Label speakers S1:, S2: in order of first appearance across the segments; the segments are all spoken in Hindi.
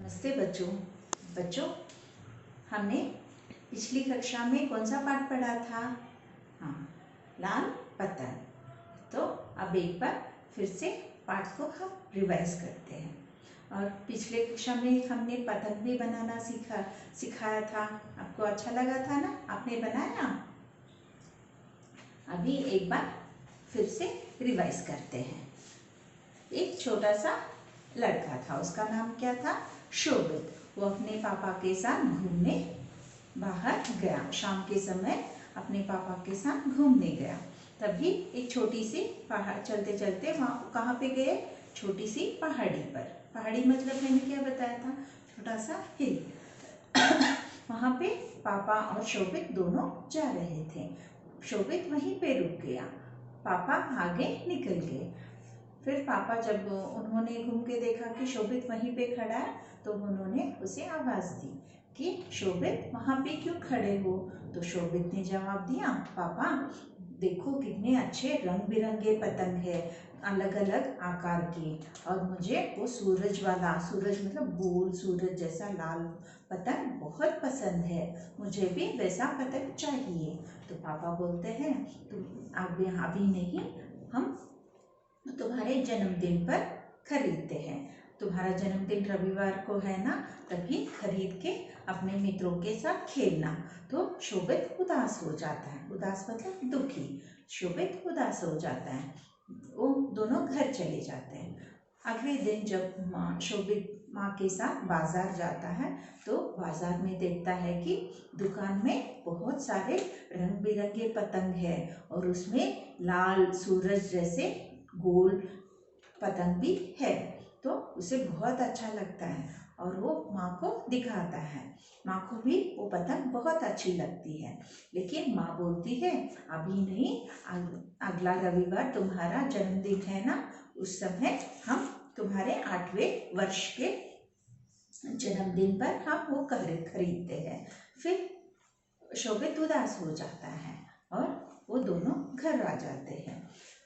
S1: नमस्ते बच्चों हमने पिछली कक्षा में कौन सा पाठ पढ़ा था? हाँ, लाल पतंग। तो अब एक बार फिर से पाठ को हम रिवाइज करते हैं। और पिछले कक्षा में हमने पतंग भी बनाना सिखाया था। आपको अच्छा लगा था ना? आपने बनाया? अभी एक बार फिर से रिवाइज करते हैं। एक छोटा सा लड़का था, उसका नाम क्या था? शोभित। वो अपने पापा के साथ घूमने बाहर गया। शाम के समय अपने पापा के साथ घूमने गया। तभी एक छोटी सी पहाड़, चलते चलते वहाँ कहाँ पे गए? छोटी सी पहाड़ी पर। पहाड़ी मतलब मैंने क्या बताया था? छोटा सा हिल। वहाँ पे पापा और शोभित दोनों जा रहे थे। शोभित वहीं पे रुक गया, पापा आगे निकल गए। फिर पापा जब उन्होंने घूम के देखा कि शोभित वहीं पे खड़ा है, तो उन्होंने उसे आवाज़ दी कि शोभित वहाँ पे क्यों खड़े हो? तो शोभित ने जवाब दिया, पापा देखो कितने अच्छे रंग बिरंगे पतंग है, अलग अलग आकार के, और मुझे वो सूरज वाला, सूरज मतलब गोल सूरज जैसा लाल पतंग बहुत पसंद है, मुझे भी वैसा पतंग चाहिए। तो पापा बोलते हैं तुम अभी नहीं, हम तुम्हारे जन्मदिन पर खरीदते हैं। तुम्हारा जन्मदिन रविवार को है ना, तभी खरीद के अपने मित्रों के साथ खेलना। तो शोभित उदास हो जाता है। उदास मतलब दुखी। शोभित उदास हो जाता है। वो दोनों घर चले जाते हैं। अगले दिन जब शोभित माँ के साथ बाजार जाता है, तो बाजार में देखता है कि दुकान में बहुत सारे रंग बिरंगे पतंग है, और उसमें लाल सूरज जैसे गोल पतंग भी है। तो उसे बहुत अच्छा लगता है और वो माँ को दिखाता है। माँ को भी वो पतंग बहुत अच्छी लगती है, लेकिन माँ बोलती है अभी नहीं, अगला रविवार तुम्हारा जन्मदिन है ना, उस समय हम तुम्हारे 8वें वर्ष के जन्मदिन पर हम वो खरीदते हैं। फिर शोभित उदास हो जाता है और वो दोनों घर आ जाते हैं।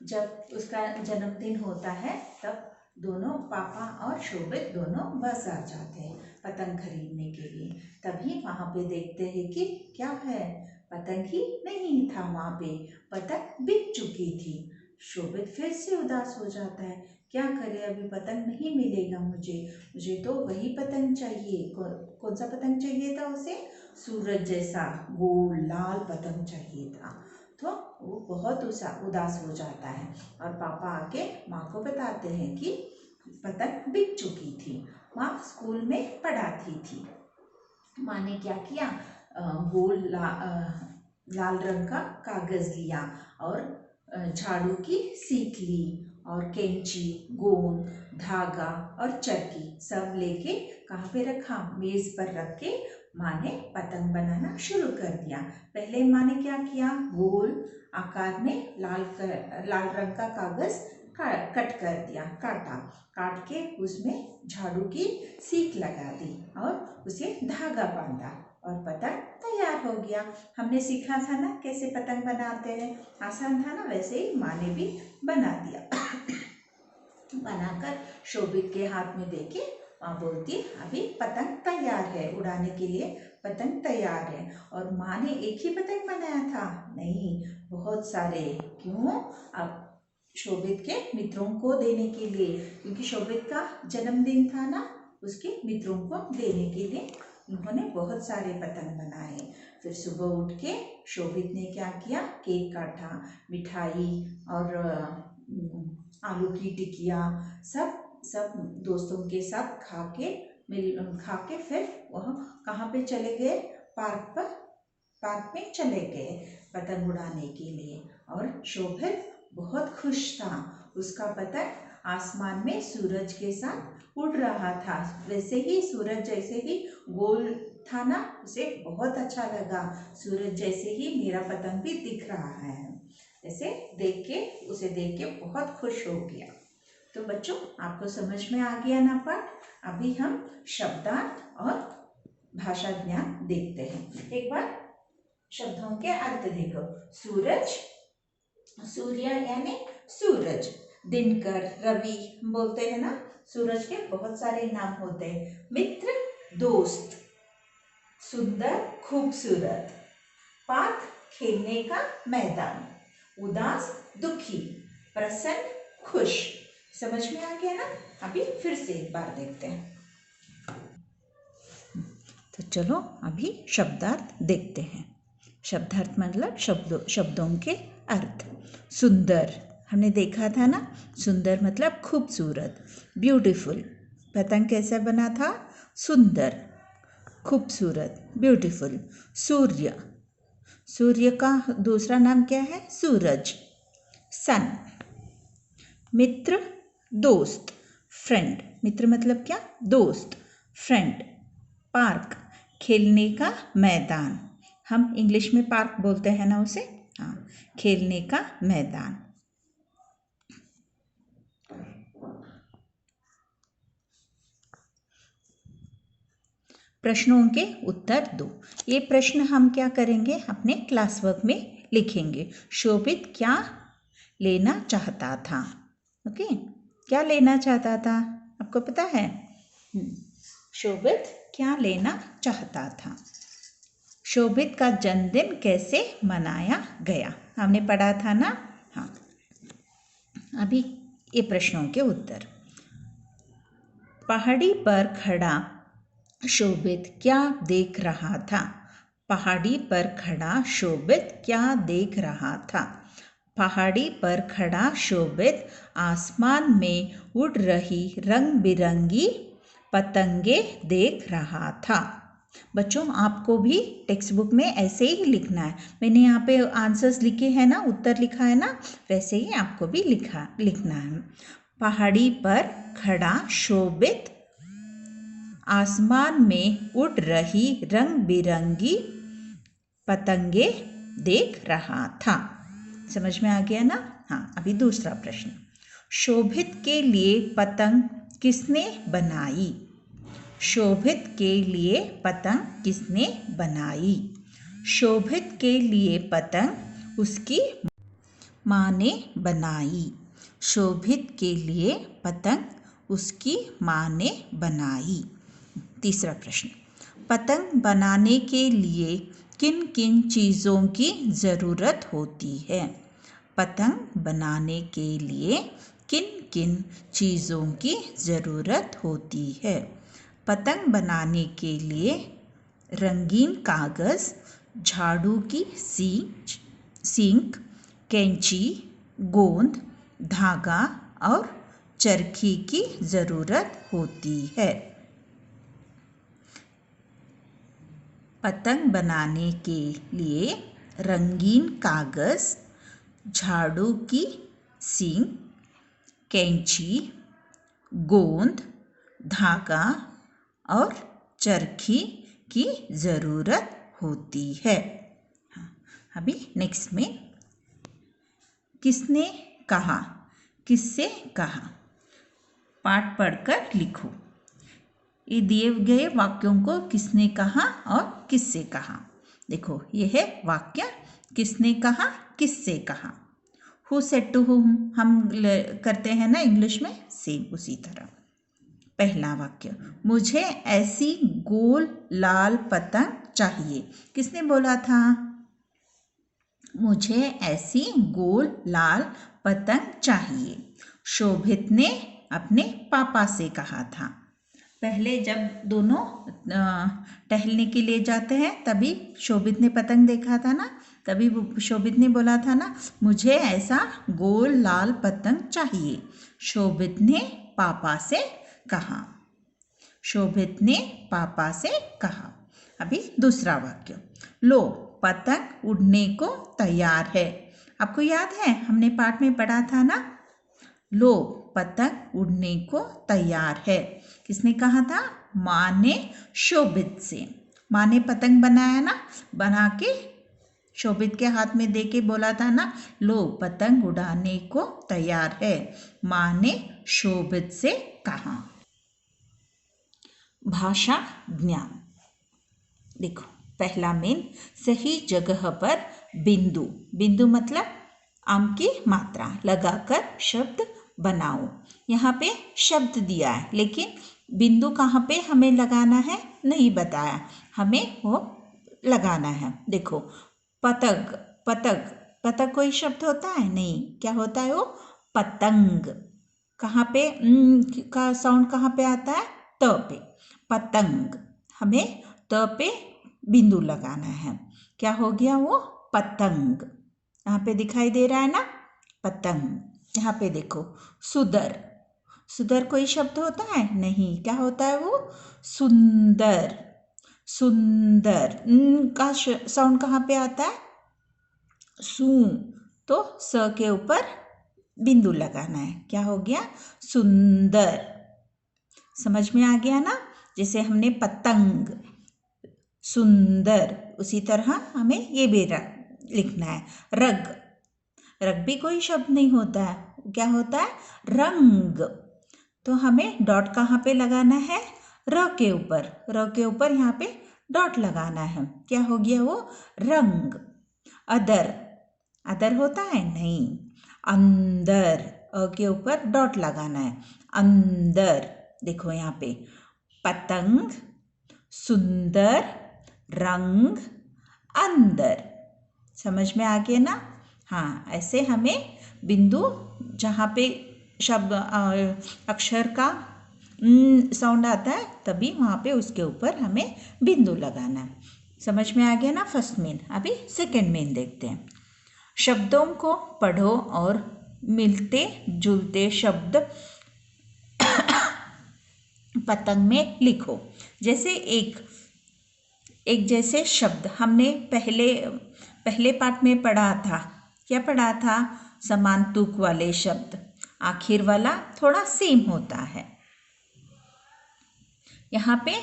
S1: जब उसका जन्मदिन होता है, तब दोनों पापा और शोभित दोनों बस आ जाते हैं पतंग खरीदने के लिए। तभी वहाँ पे देखते हैं कि क्या है, पतंग ही नहीं था वहाँ पे, पतंग बिक चुकी थी। शोभित फिर से उदास हो जाता है, क्या करे, अभी पतंग नहीं मिलेगा मुझे तो वही पतंग चाहिए। कौन सा पतंग चाहिए था उसे? सूरज जैसा गोल लाल पतंग चाहिए था। तो वो बहुत उदास हो जाता है और पापा आके माँ को बताते हैं कि पतंग बिक चुकी थी। माँ स्कूल में पढ़ाती थी। माँ ने क्या किया, गोल लाल रंग का कागज लिया और झाड़ू की सीख ली और कैंची, गोंद, धागा और चरखी सब लेके कहाँ पे रखा? मेज पर रख के माँ ने पतंग बनाना शुरू कर दिया। पहले माँ ने क्या किया, गोल आकार में लाल रंग का कागज कट कर दिया, काट के उसमें झाड़ू की सीख लगा दी और उसे धागा बांधा और पतंग तैयार हो गया। हमने सीखा था ना कैसे पतंग बनाते हैं, आसान था ना, वैसे ही माँ ने भी बना दिया। बनाकर शोभित के हाथ में देके माँ बोलती अभी पतंग तैयार है, उड़ाने के लिए पतंग तैयार है। और माँ ने एक ही पतंग बनाया था? नहीं, बहुत सारे। क्यों? अब शोभित के मित्रों को देने के लिए, क्योंकि शोभित का जन्मदिन था ना, उसके मित्रों को देने के लिए उन्होंने बहुत सारे पतंग बनाए। फिर सुबह उठ के शोभित ने क्या किया, केक काटा, मिठाई और आलू की टिकिया सब दोस्तों के साथ खा के फिर वह कहाँ पे चले गए? पार्क में चले गए पतंग उड़ाने के लिए। और शोभित बहुत खुश था, उसका पतंग आसमान में सूरज के साथ उड़ रहा था। वैसे ही सूरज जैसे ही गोल था ना, उसे बहुत अच्छा लगा, सूरज जैसे ही मेरा पतंग भी दिख रहा है। ऐसे उसे देख के बहुत खुश हो गया। तो बच्चों, आपको समझ में आ गया ना पाठ? अभी हम शब्दार्थ और भाषा ज्ञान देखते हैं। एक बार शब्दों के अर्थ देखो। सूरज, सूर्य यानी सूरज, दिनकर, रवि बोलते हैं ना। सूरज के बहुत सारे नाम होते हैं। मित्र दोस्त, सुंदर खूबसूरत, पार्क खेलने का मैदान, उदास दुखी, प्रसन्न खुश। समझ में आ गया ना? अभी फिर से एक बार देखते हैं। तो चलो अभी शब्दार्थ देखते हैं। शब्दार्थ मतलब शब्दों के अर्थ। सुंदर हमने देखा था ना, सुंदर मतलब खूबसूरत, ब्यूटीफुल। पतंग कैसा बना था? सुंदर, खूबसूरत, ब्यूटीफुल। सूर्य, सूर्य का दूसरा नाम क्या है? सूरज, सन। मित्र, दोस्त, फ्रेंड। मित्र मतलब क्या? दोस्त, फ्रेंड। पार्क, खेलने का मैदान। हम इंग्लिश में पार्क बोलते हैं ना उसे, हाँ, खेलने का मैदान। प्रश्नों के उत्तर दो। ये प्रश्न हम क्या करेंगे? अपने क्लास वर्क में लिखेंगे। शोभित क्या लेना चाहता था? ओके, क्या लेना चाहता था? आपको पता है? शोभित क्या लेना चाहता था? शोभित का जन्मदिन कैसे मनाया गया? हमने पढ़ा था ना, हाँ। अभी ये प्रश्नों के उत्तर। पहाड़ी पर खड़ा शोभित क्या देख रहा था? पहाड़ी पर खड़ा शोभित क्या देख रहा था? पहाड़ी पर खड़ा शोभित आसमान में उड़ रही रंग बिरंगी पतंगे देख रहा था। बच्चों, आपको भी टेक्स्ट बुक में ऐसे ही लिखना है। मैंने यहाँ पे आंसर्स लिखे हैं ना, उत्तर लिखा है ना, वैसे ही आपको भी लिखना है। पहाड़ी पर खड़ा शोभित आसमान में उड़ रही रंग बिरंगी पतंगे देख रहा था। समझ में आ गया ना? हाँ। अभी दूसरा प्रश्न। शोभित के लिए पतंग किसने बनाई? शोभित के लिए पतंग किसने बनाई? शोभित के लिए पतंग उसकी माँ ने बनाई। शोभित के लिए पतंग उसकी माँ ने बनाई। तीसरा प्रश्न। पतंग बनाने के लिए किन किन चीज़ों की ज़रूरत होती है? पतंग बनाने के लिए किन किन चीज़ों की ज़रूरत होती है? पतंग बनाने के लिए रंगीन कागज़, झाड़ू की सींक, कैंची, गोंद, धागा और चरखी की ज़रूरत होती है। पतंग बनाने के लिए रंगीन कागज़, झाड़ू की सींक, कैंची, गोंद, धागा और चरखी की ज़रूरत होती है। अभी नेक्स्ट में किसने कहा, किससे कहा? पाठ पढ़कर लिखो। ये दिए गए वाक्यों को किसने कहा और किससे कहा? देखो, ये है वाक्य। किसने कहा, किससे कहा। हु सेड टू हुम हम करते हैं ना इंग्लिश में, सेम उसी तरह। पहला वाक्य, मुझे ऐसी गोल लाल पतंग चाहिए। किसने बोला था? मुझे ऐसी गोल लाल पतंग चाहिए। शोभित ने अपने पापा से कहा था। पहले जब दोनों टहलने के लिए जाते हैं तभी शोभित ने पतंग देखा था ना, तभी शोभित ने बोला था ना, मुझे ऐसा गोल लाल पतंग चाहिए। शोभित ने पापा से कहा। शोभित ने पापा से कहा। अभी दूसरा वाक्य, लो पतंग उड़ने को तैयार है। आपको याद है, हमने पाठ में पढ़ा था ना, लो पतंग उड़ने को तैयार है। किसने कहा था? माँ ने शोभित से। माँ ने पतंग बनाया ना, बना के शोभित के हाथ में दे के बोला था ना, लो पतंग उड़ाने को तैयार है। माँ ने शोभित से कहा। भाषा ज्ञान। देखो, पहला मेन, सही जगह पर बिंदु। बिंदु मतलब आम की मात्रा लगाकर शब्द बनाओ। यहाँ पे शब्द दिया है, लेकिन बिंदु कहाँ पे हमें लगाना है? नहीं बताया, हमें वो लगाना है। देखो पतंग, पतंग, पतंग कोई शब्द होता है नहीं, क्या होता है वो? पतंग। कहाँ पे का साउंड कहाँ पे आता है? त पे, पतंग। हमें त पे बिंदु लगाना है। क्या हो गया वो? पतंग। यहाँ पे दिखाई दे रहा है ना, पतंग। यहाँ पे देखो सुदर, सुदर कोई शब्द होता है नहीं, क्या होता है वो? सुंदर, सुंदर। का साउंड कहाँ पे आता है? सू। तो स के ऊपर बिंदु लगाना है। क्या हो गया? सुंदर। समझ में आ गया ना? जैसे हमने पतंग, सुंदर, उसी तरह हमें ये भी लिखना है। रग, रग भी कोई शब्द नहीं होता है, क्या होता है? रंग। तो हमें डॉट कहाँ पे लगाना है? र के ऊपर, र के ऊपर यहाँ पे डॉट लगाना है। क्या हो गया वो? रंग। अदर, अदर होता है नहीं, अंदर, अ के ऊपर डॉट लगाना है। अंदर। देखो यहाँ पे पतंग, सुंदर, रंग, अंदर। समझ में आ गया ना? हाँ, ऐसे हमें बिंदु जहाँ पे शब्द अक्षर का साउंड आता है तभी वहाँ पे उसके ऊपर हमें बिंदु लगाना है। समझ में आ गया ना फर्स्ट मेन? अभी सेकंड मेन देखते हैं। शब्दों को पढ़ो और मिलते जुलते शब्द पतंग में लिखो। जैसे एक जैसे शब्द हमने पहले पार्ट में पढ़ा था। क्या पढ़ा था? समान तुक वाले शब्द, आखिर वाला थोड़ा सेम होता है। यहाँ पे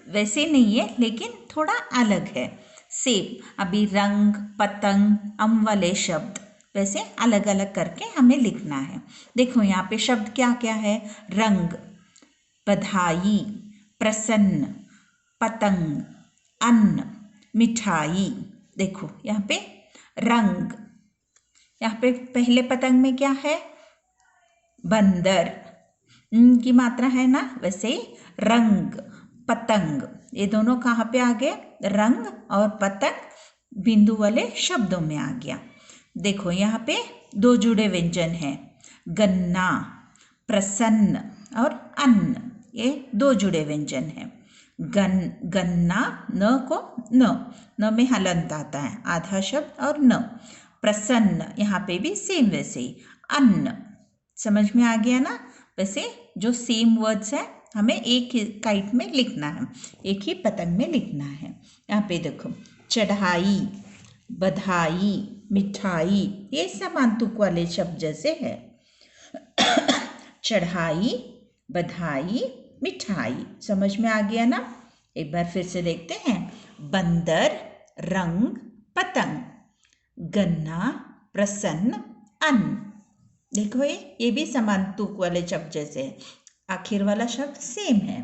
S1: वैसे नहीं है लेकिन थोड़ा अलग है, सेम। अभी रंग, पतंग, वाले शब्द वैसे अलग अलग करके हमें लिखना है। देखो यहाँ पे शब्द क्या क्या है? रंग, बधाई, प्रसन्न, पतंग, अन्न, मिठाई। देखो यहाँ पे रंग, यहाँ पे पहले पतंग में क्या है? बंदर की मात्रा है ना, वैसे ही रंग, पतंग, ये दोनों कहाँ पे आ गए? रंग और पतंग बिंदु वाले शब्दों में आ गया। देखो यहाँ पे दो जुड़े व्यंजन हैं, गन्ना, प्रसन्न और अन्न, ये दो जुड़े व्यंजन हैं। गन्ना, न को न में हलंत आता है, आधा शब्द और न। प्रसन्न, यहाँ पे भी सेम वैसे ही। अन्न, समझ में आ गया ना? वैसे जो सेम वर्ड्स हैं हमें एक ही काइट में लिखना है, एक ही पतंग में लिखना है। यहाँ पे देखो चढ़ाई, बधाई, मिठाई, ये समान तुक वाले शब्द जैसे है। चढ़ाई, बधाई, मिठाई। समझ में आ गया ना? एक बार फिर से देखते हैं। बंदर, रंग, पतंग, गन्ना, प्रसन्न, अन्न। देखो ये भी समान तुक वाले शब्द जैसे है, आखिर वाला शब्द सेम है,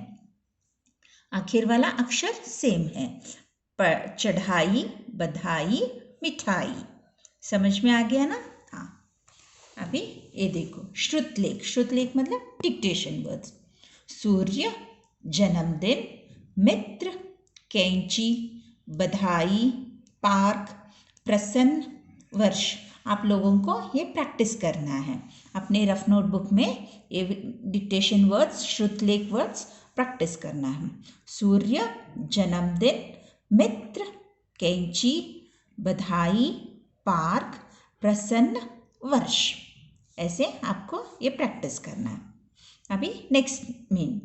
S1: आखिर वाला अक्षर सेम है। पर चढ़ाई, बधाई, मिठाई। समझ में आ गया ना? हाँ। अभी ये देखो श्रुतलेख, श्रुतलेख मतलब डिक्टेशन वर्ड्स। सूर्य, जन्मदिन, मित्र, कैंची, बधाई, पार्क, प्रसन्न, वर्ष। आप लोगों को ये प्रैक्टिस करना है अपने रफ नोटबुक में, ये डिक्टेशन वर्ड्स, श्रुतलेख वर्ड्स प्रैक्टिस करना है। सूर्य, जन्मदिन, मित्र, कैंची, बधाई, पार्क, प्रसन्न, वर्ष। ऐसे आपको ये प्रैक्टिस करना है। अभी नेक्स्ट मीन,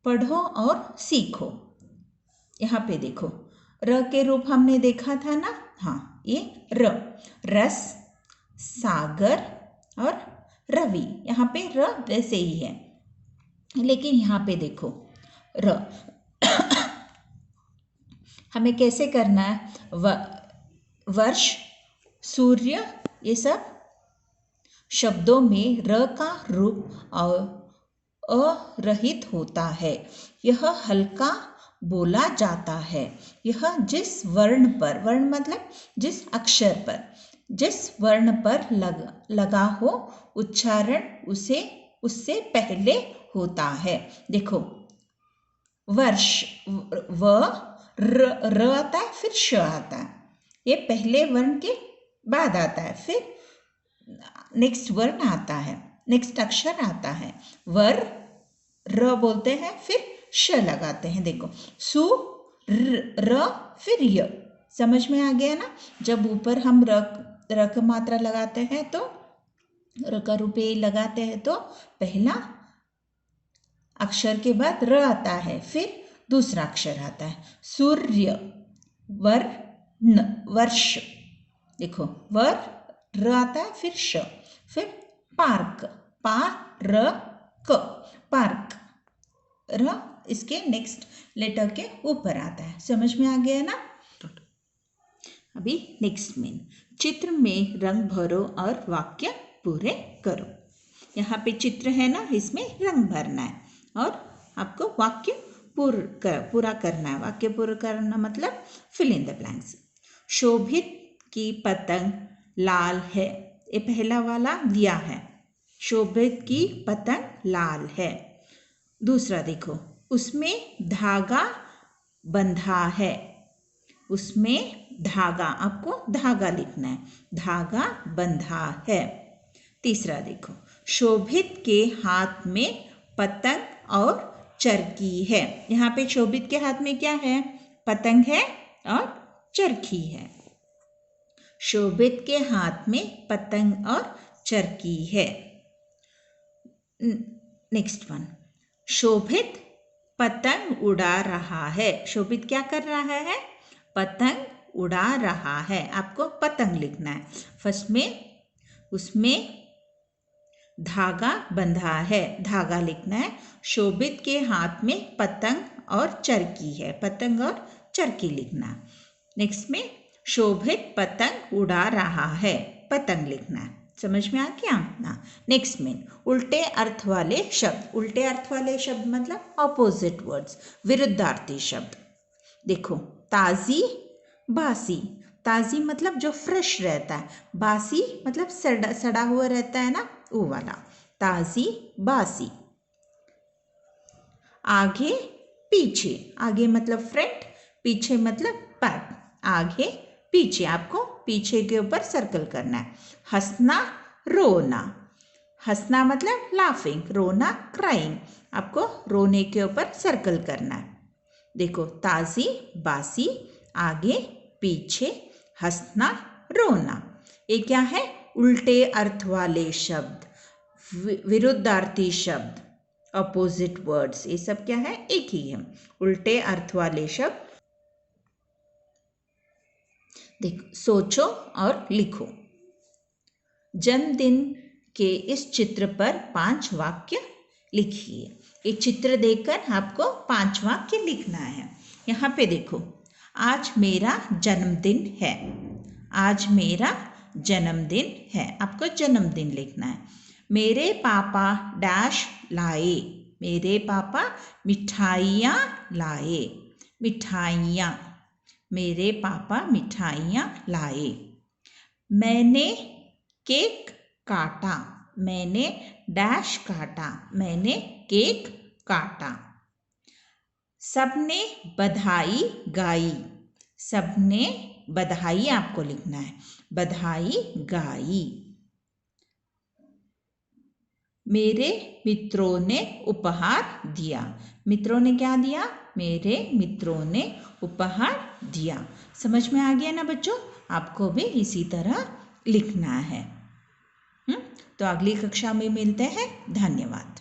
S1: पढ़ो और सीखो। यहाँ पे देखो र के रूप हमने देखा था ना? हाँ, ये र, रस, सागर और रवि। यहाँ पे र वैसे ही है, लेकिन यहाँ पे देखो र हमें कैसे करना है? वर्ष, सूर्य, ये सब शब्दों में र का रूप अरहित होता है। यह हल्का बोला जाता है। यह जिस वर्ण पर, वर्ण मतलब जिस अक्षर पर, जिस वर्ण पर लगा हो उच्चारण उससे पहले होता है। देखो वर्ष, व र आता है, फिर श आता है। ये पहले वर्ण के बाद आता है, फिर नेक्स्ट वर्ण आता है, नेक्स्ट अक्षर आता है। वर र बोलते हैं, फिर श लगाते हैं। देखो सु र फिर य। समझ में आ गया ना? जब ऊपर हम र का मात्रा लगाते हैं तो र का रुपये लगाते हैं तो पहला अक्षर के बाद र आता है, फिर दूसरा अक्षर आता है। सूर्य, वर्ण, वर्ष। देखो वर र आता है, फिर श, फिर पार्क, पा र क, पार्क। र इसके नेक्स्ट लेटर के ऊपर आता है। समझ में आ गया ना? अभी नेक्स्ट में चित्र में रंग भरो और वाक्य पूरे करो। यहाँ पे चित्र है ना, इसमें रंग भरना है और आपको वाक्य पूरा करना है। वाक्य पूरा करना मतलब फिल इन द ब्लैंक्स। शोभित की पतंग लाल है, ये पहला वाला दिया है। शोभित की पतंग लाल है। दूसरा देखो, उसमें धागा बंधा है। उसमें धागा, आपको धागा लिखना है, धागा बंधा है। तीसरा देखो, शोभित के हाथ में पतंग और चरखी है। यहाँ पे शोभित के हाथ में क्या है? पतंग है और चरखी है। शोभित के हाथ में पतंग और चरखी है। नेक्स्ट वन, शोभित पतंग उड़ा रहा है। शोभित क्या कर रहा है? पतंग उड़ा रहा है। आपको पतंग लिखना है। फर्स्ट में उसमें धागा बंधा है, धागा लिखना है। शोभित के हाथ में पतंग और चरखी है, पतंग और चरखी लिखना। नेक्स्ट में शोभित पतंग उड़ा रहा है, पतंग लिखना है। समझ में आ गया ना? नेक्स्ट में उल्टे अर्थ वाले शब्द। उल्टे अर्थ वाले शब्द मतलब ऑपोजिट वर्ड्स, विरुद्धार्थी शब्द। देखो, ताज़ी, बासी। ताज़ी मतलब जो फ्रेश रहता है, बासी मतलब सड़ा हुआ रहता है ना, वो वाला। ताज़ी, बासी। आगे, पीछे। आगे मतलब फ्रंट, पीछे मतलब बैक। आगे, पीछे, आपको पीछे के ऊपर सर्कल करना है। हंसना, रोना। हंसना मतलब लाफिंग, रोना क्राइंग। आपको रोने के ऊपर सर्कल करना है। देखो, ताज़ी, बासी, आगे, पीछे, हंसना, रोना। ये क्या है? उल्टे अर्थ वाले शब्द, विरुद्धार्थी शब्द, अपोजिट वर्ड्स। ये सब क्या है? एक ही है, उल्टे अर्थ वाले शब्द। देखो, सोचो और लिखो। जन्मदिन के इस चित्र पर 5 वाक्य लिखिए। ये चित्र देखकर आपको 5 वाक्य लिखना है। यहाँ पे देखो, आज मेरा जन्मदिन है। आज मेरा जन्मदिन है, आपको जन्मदिन लिखना है। मेरे पापा डैश लाए। मेरे पापा मिठाइयाँ लाए। मिठाइयाँ, मेरे पापा मिठाइयाँ लाए। मैंने केक काटा। मैंने डैश काटा। मैंने केक काटा। सबने बधाई गाई। सबने बधाई आपको लिखना है, बधाई गाई। मेरे मित्रों ने उपहार दिया। मित्रों ने क्या दिया? मेरे मित्रों ने उपहार दिया। समझ में आ गया ना बच्चों? आपको भी इसी तरह लिखना है। तो अगली कक्षा में मिलते हैं। धन्यवाद।